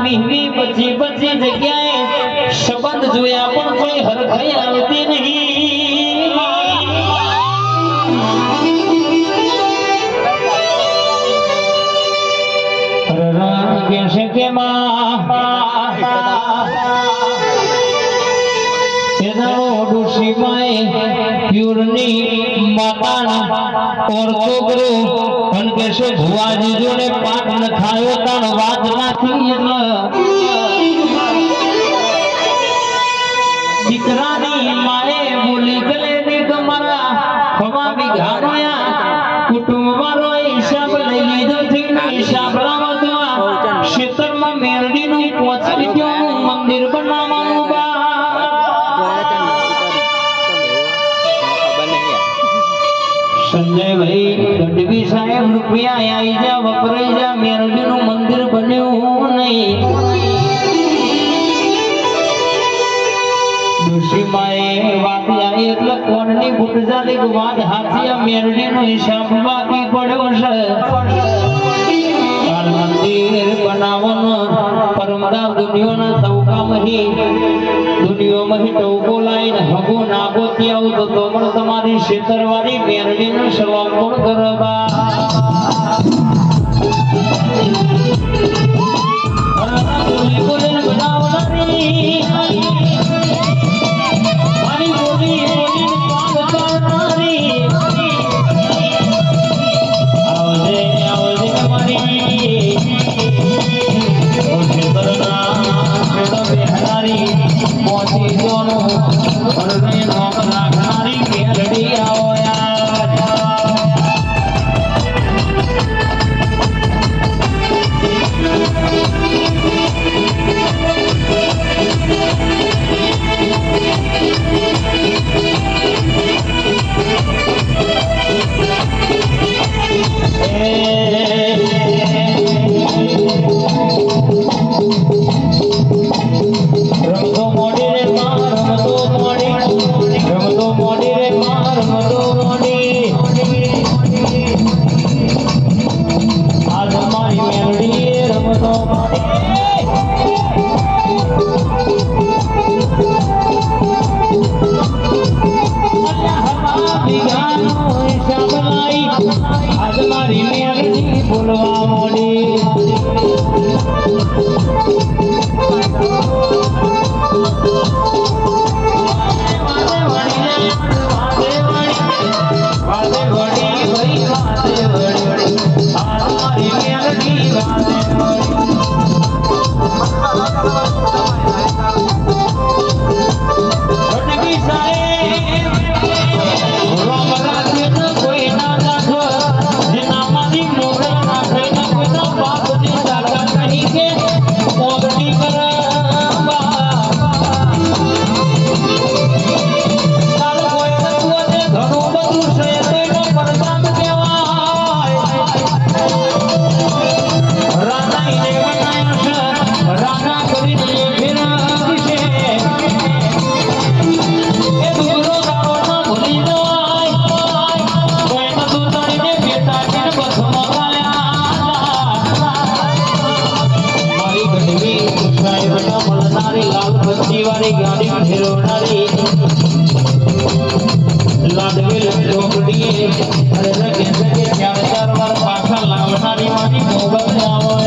વીહવી બચી બચી જગ્યાએ સંબંધ જોયા પણ કોઈ હરખાઈ આવતી નહીં કેસે કે ડુસી માએ પ્યુરની માતા ઓર છોકરો અને કેસે ભુવાજી જોડે પાઠ ન ખાયો તાણ વાત નાખી દીકરાની માએ બોલી ગલે દેખ મારા ખવા બિઘારોયા કુટુંબ મારો હિસાબ લઈ લીધો થઈને હિસાબ લાવો તો ક્ષેત્રમાં મેરડીનું પોચી ગયું મંદિર બનાવવાનું સંજય ભાઈ ગઢવી સાહેબ રૂપિયા આવી જા વપરાઈ જા મેરડીનું મંદિર બન્યું નહીં ડોશીમાએ વાત આવી એટલે કોણની બુટજાલી વાત હાથી મેરડીનો હિસાબ બાકી પડ્યો છે મંદિર બનાવવાનો પરમદાવ દુનિયાના દુનિયામાં ટોકો લાઈને હગો નાગો ત્યાં આવું તો પણ તમારી શેતરવાળી મેરડીનો સવાલ કોણ કરવા બોલી બોલીને બનાવનારી મારી બોલી બોલીને કામ કરનારી આવજે આવજે મારી મોતી જોનો પરને નોક રાખનારી મેરડી આવો બોલવા મોડી ગાડી ફેરવનારી લાડવેલ ઢોકડીએ અરે કે ચાર વાર પાછા લાવનારી મારી મોગલ આવો